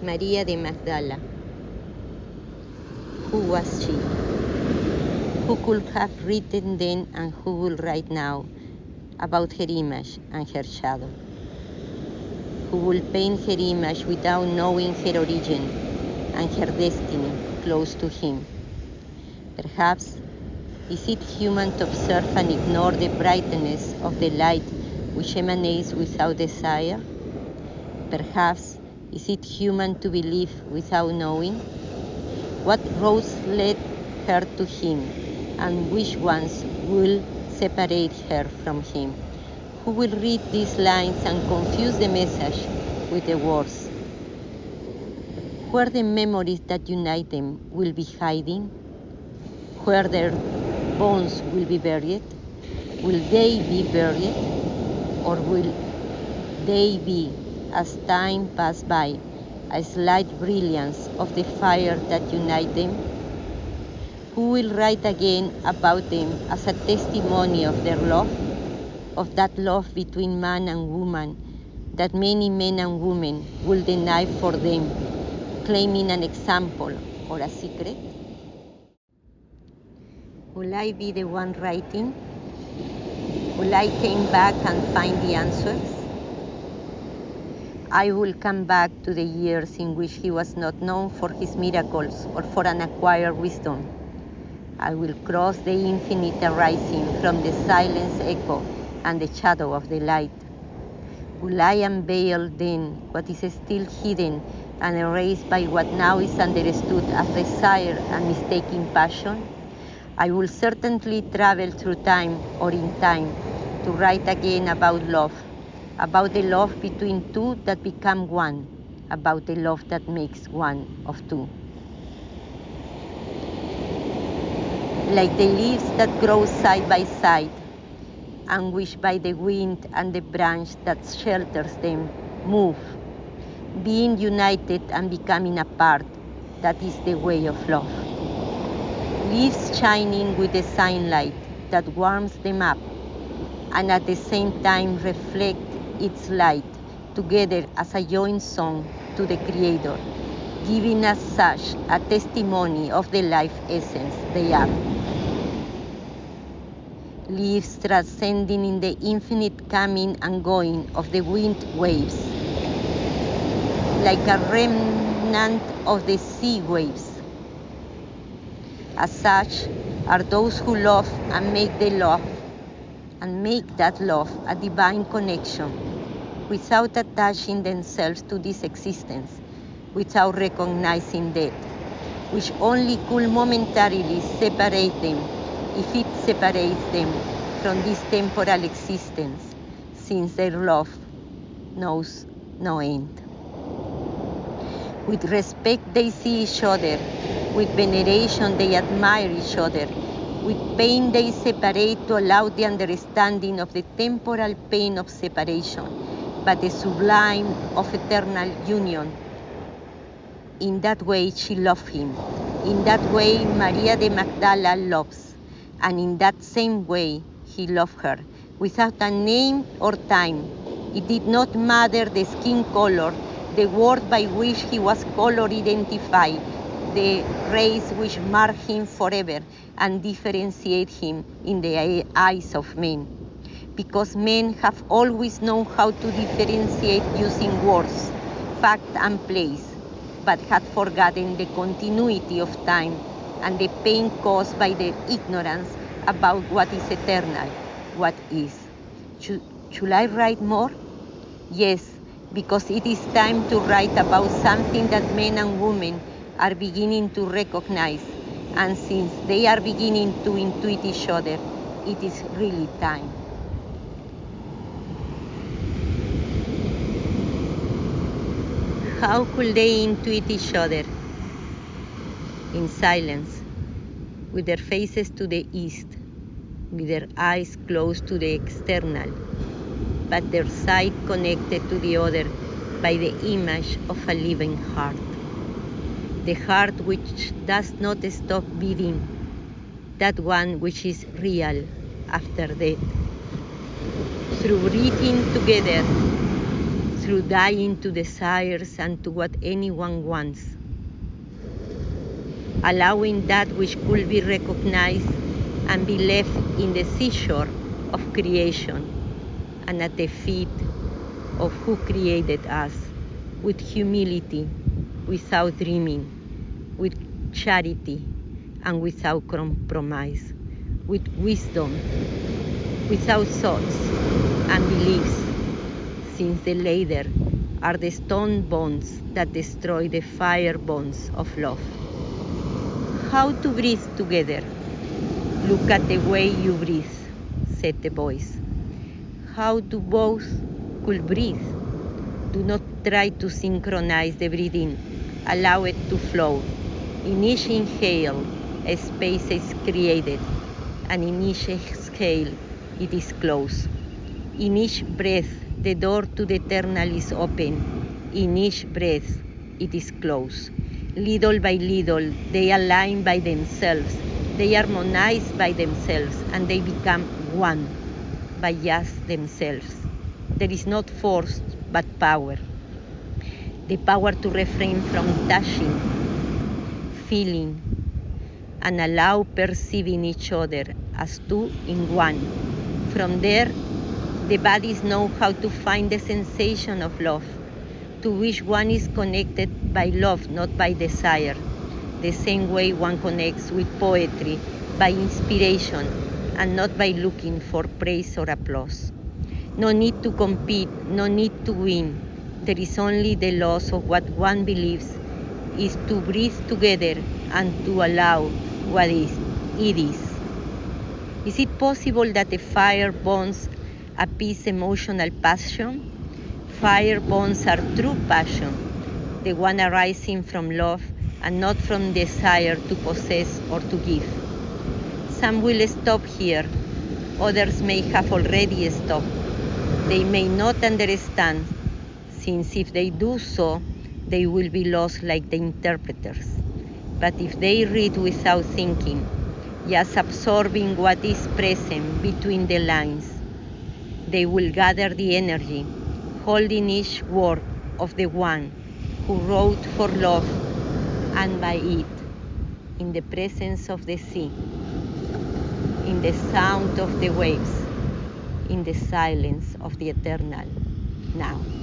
Maria de Magdala. Who was she? Who could have written then and who will write now about her image and her shadow? Who will paint her image without knowing her origin and her destiny close to him? Perhaps, is it human to observe and ignore the brightness of the light which emanates without desire? Perhaps, is it human to believe without knowing? What roads led her to him, and which ones will separate her from him? Who will read these lines and confuse the message with the words? Where the memories that unite them will be hiding? Where their bones will be buried? Will they be buried? Or will they be, as time passes by, a slight brilliance of the fire that unite them? Who will write again about them as a testimony of their love, of that love between man and woman that many men and women will deny for them, claiming an example or a secret? Will I be the one writing? Will I come back and find the answers? I will come back to the years in which he was not known for his miracles or for an acquired wisdom. I will cross the infinite arising from the silence echo and the shadow of the light. Will I unveil then what is still hidden and erased by what now is understood as desire and mistaken passion? I will certainly travel through time or in time to write again about love, about the love between two that become one, about the love that makes one of two. Like the leaves that grow side by side, and which by the wind and the branch that shelters them move, being united and becoming apart, that is the way of love. Leaves shining with the sunlight that warms them up, and at the same time reflect its light together as a joint song to the Creator, giving as such a testimony of the life essence they are. Leaves transcending in the infinite coming and going of the wind waves, like a remnant of the sea waves. As such are those who love and make the love and make that love a divine connection, without attaching themselves to this existence, without recognizing death, which only could momentarily separate them, if it separates them from this temporal existence, since their love knows no end. With respect they see each other, with veneration they admire each other, with pain they separate to allow the understanding of the temporal pain of separation, but the sublime of eternal union. In that way she loved him. In that way Maria de Magdala loves. And in that same way he loved her, without a name or time. It did not matter the skin color, the word by which he was color identified, the race which marked him forever and differentiate him in the eyes of men. Because men have always known how to differentiate using words, fact and place, but had forgotten the continuity of time and the pain caused by their ignorance about what is eternal, what is. Should I write more? Yes, because it is time to write about something that men and women are beginning to recognize, and since they are beginning to intuit each other, it is really time. How could they intuit each other? In silence, with their faces to the east, with their eyes close to the external, but their sight connected to the other by the image of a living heart. The heart which does not stop beating, that one which is real after death. Through breathing together, through dying to desires and to what anyone wants, allowing that which could be recognized and be left in the seashore of creation and at the feet of who created us, with humility, without dreaming, with charity and without compromise, with wisdom, without thoughts and beliefs, since the latter are the stone bonds that destroy the fire bonds of love. How to breathe together? Look at the way you breathe, said the voice. How do both could breathe? Do not try to synchronize the breathing. Allow it to flow. In each inhale, a space is created, and in each exhale, it is closed. In each breath, the door to the eternal is open. In each breath, it is closed. Little by little, they align by themselves. They harmonize by themselves, and they become one by just themselves. There is not force, but power. The power to refrain from touching, feeling, and allow perceiving each other as two in one. From there, the bodies know how to find the sensation of love, to which one is connected by love, not by desire, the same way one connects with poetry by inspiration and not by looking for praise or applause. No need to compete, no need to win. There is only the loss of what one believes is to breathe together and to allow what it is. Is it possible that the fire bonds appease emotional passion? Fire bonds are true passion, the one arising from love and not from desire to possess or to give. Some will stop here, others may have already stopped. They may not understand, since if they do so, they will be lost like the interpreters. But if they read without thinking, just absorbing what is present between the lines, they will gather the energy, holding each word of the one who wrote for love and by it, in the presence of the sea, in the sound of the waves, in the silence of the eternal now.